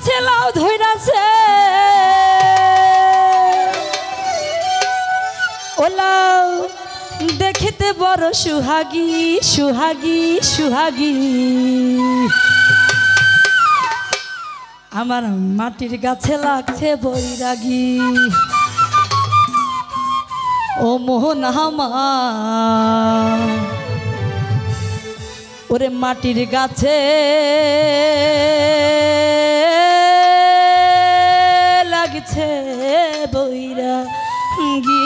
গাছে লাউ ধইরাছে ও লাউ দেখিতে বড় সুহাগী সুহাগী সুহাগী আমার মাটির গাছে লাগছে বৈরাগী ও মোহন আমার ওরে মাটির গাছে লাগছে বৈরাগী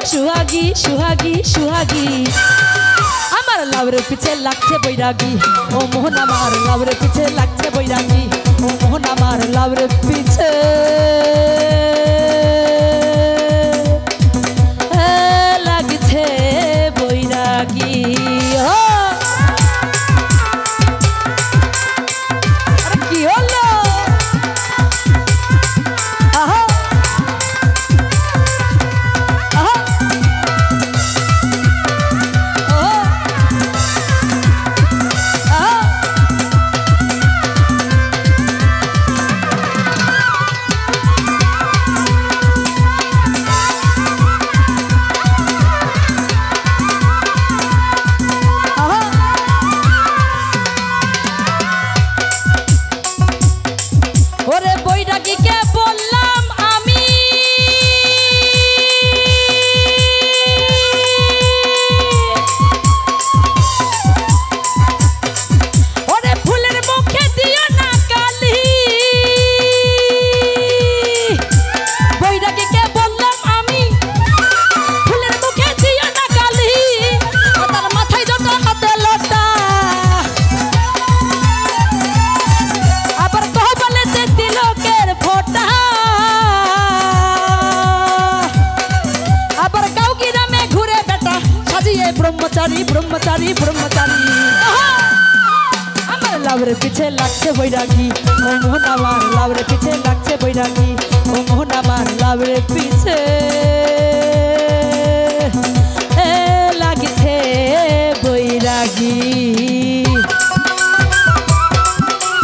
सुहागी सुहागी सुहागी आमार लाउरे पीछे लागছে বৈরাগী ও মোহন আমার লাউরে पीछे लागছে বৈরাগী ও মোহন আমার লাউরে पीछे লাগছে বৈরাগী আরে কি হলো আহা ब्रह्मचारी ब्रह्मचारी ब्रह्मचारी आमार लाउरे पीछे लागছে বৈরাগী ও মোহন আমার লাউরে पीछे लागছে বৈরাগী ও মোহন আমার লাউরে पीछे লাগছে বৈরাগী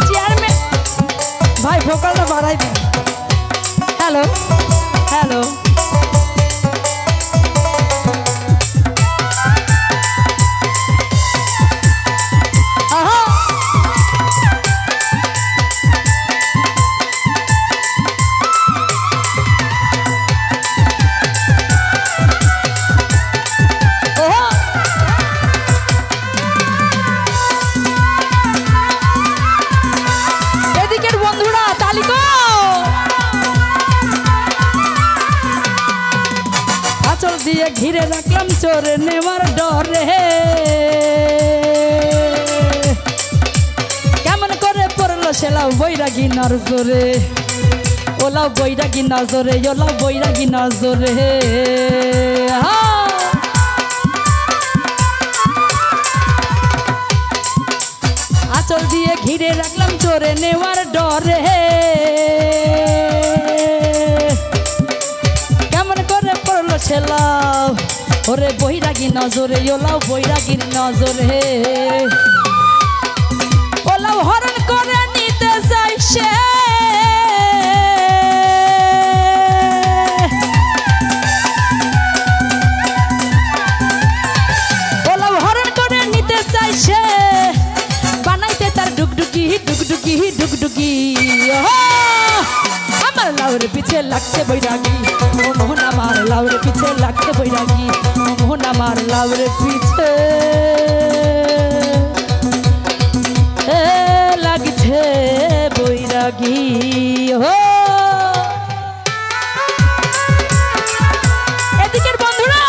চেয়ারম্যান ভাই ভোকালটা বাড়াই দিন হ্যালো হ্যালো দিয়ে ঘিরে রাখলাম চোর নেওয়ার ডরে কেমন করে পড়লো সেলাও বৈরাগী নজরে ওলাও বৈরাগী নজরে ওলাও বৈরাগী নজরে আঁচল দিয়ে ঘিরে রাখলাম চোরে নেওয়ার ডরে ছেলাও ওরে বৈরাগী নজরে ওলাও বৈরাগীর নজরে ওলাও হরণ করে নিতে চাইছে ওলাও হরণ করে নিতে চাইছে বানাইতে তার ডুগডুগি ডুগডুগি ডুগডুগি আমার লাউরে पीछे লাগছে বৈরাগী ও মোহন আমার লাউরে पीछे লাগছে বৈরাগী ও মোহন আমার লাউরে पीछे বৈরাগী হো এদিকের বন্ধুরা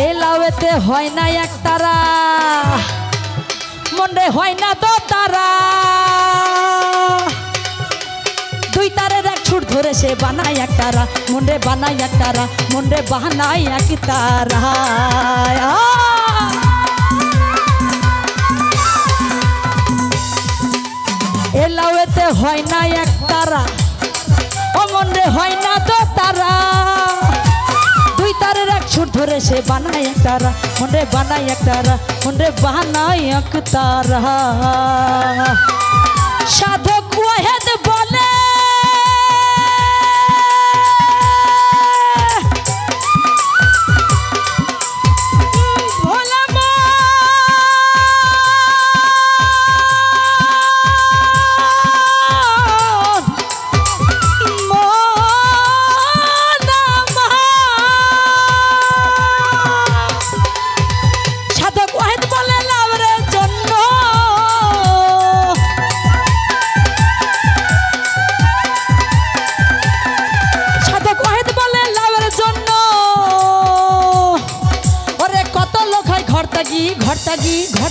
এলাওতে হয় না এক তারা মনে হয় না তো তারা দুই তারের এক ছুট ধরে সে বানায় এক তারা মনে বানায় এক তারা মনে বানায় এক তারা এলাওতে হয় না এক তারা ও মনে হয় না তো তারা তারের এক ছুট ধরে সে বানায় এক তারা মনে বানায় এক তারা মনে বানায় এক তারা সাধক ওয়াহেদ বলে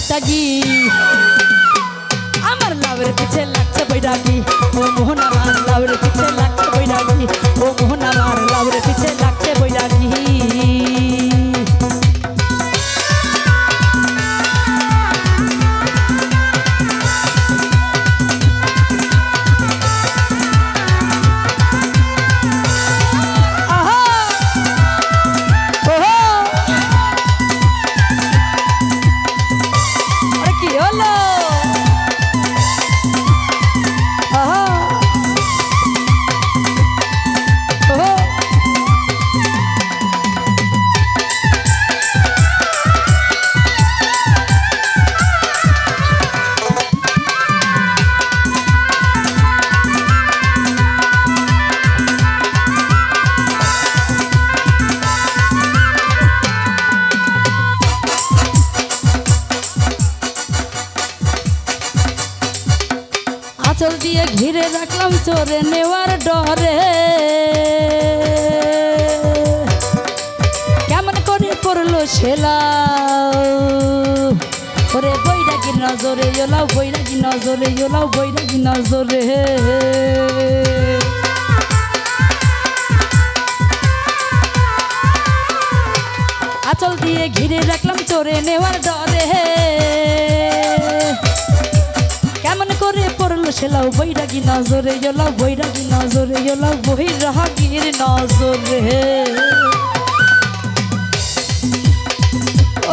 ঘরতাগি আমার লাউরের পিছে লাগছে বৈরাগী ও মোহন আমার লাউরের পিছে লাগছে বৈরাগী ও মোহন আমার লাউরের পিছে লাগছে বৈরাগী আঁচল দিয়ে ঘিরে রাখলাম চোরে নেওয়ার ডরে কেমন করে পড়লো শেলা ওরে বৈরাগী নজরে ওলাও বৈরাগী নজরে ওলাও বৈরাগী নজরে আঁচল দিয়ে ঘিরে রাখলাম চোরে নেওয়ার ডরে কেমন করে পড়লো সেলাও বৈরাগী নজরে ওলাও বৈরাগী নজরে ওলাও বৈরাগীর নজরে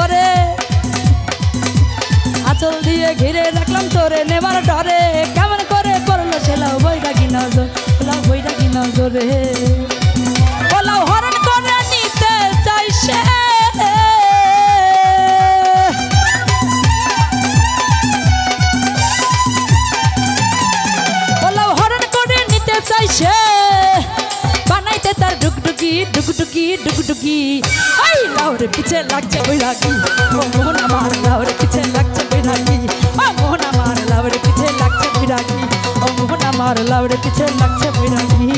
ওরে আঁচল দিয়ে ঘিরে রাখলাম তোরে নেবার ডরে কেমন করে পড়লো সেলাও বৈরাগী নজর ওলাও বৈরাগী নজরে ওলাও হরণ করে নিতে চাইছে বানাইতে তার ডুগডুগি ডুগডুগি ডুগডুগি আই লাউর পিছে লাগছে বৈরাগী ও মোহন আমার লাউর পিছে লাগছে বৈরাগী ও মোহন আমার লাউর পিছে লাগছে বৈরাগী ও মোহন আমার লাউর পিছে লাগছে বৈরাগী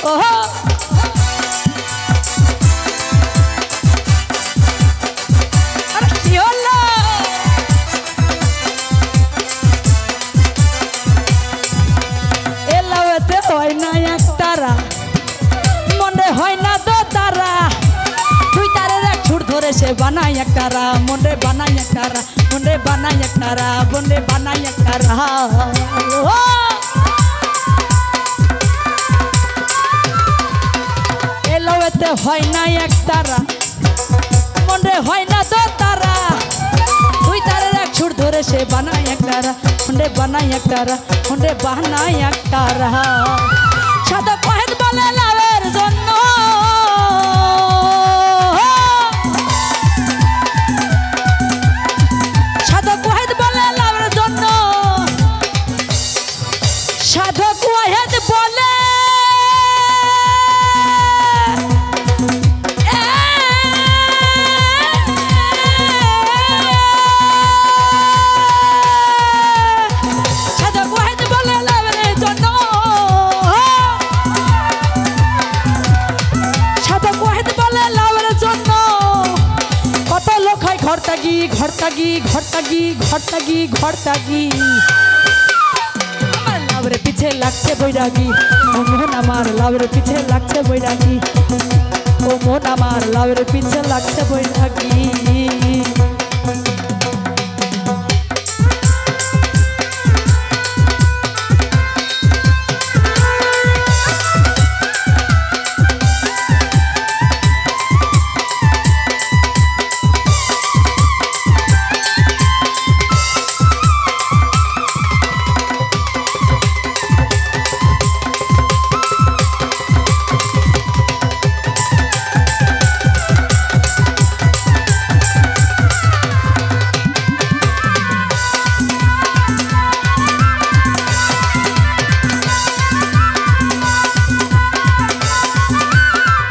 ওহো আরে কি হলো এলাওতে হয় না একতারা মনে হয় না দো তারা তুই তারের এক ছুট ধরে সে বানাই একতারা মনে বানাই একতারা মনে বানাই একতারা মনে বানাই একতারা এলাওতে হয় না একতারা মনে হয় না দো তারা তুই তারের এক ছুট ধরে সে বানাই একতারা মনে বানাই একতারা মনে বানাই একতারা সাদা কহেদ বলে লাভের জন্য সাদা কহেদ বলে লাভের জন্য সাদা কহেদ বলে ঘরতাগি ঘরতাগি ঘরতাগি ঘরতাগি ঘরতাগি আমার লাভের পিছে লাগছে বৈরাগী ও মন আমার লাভের পিছে লাগছে বৈরাগী ও মন আমার লাভের পিছে লাগছে বৈরাগী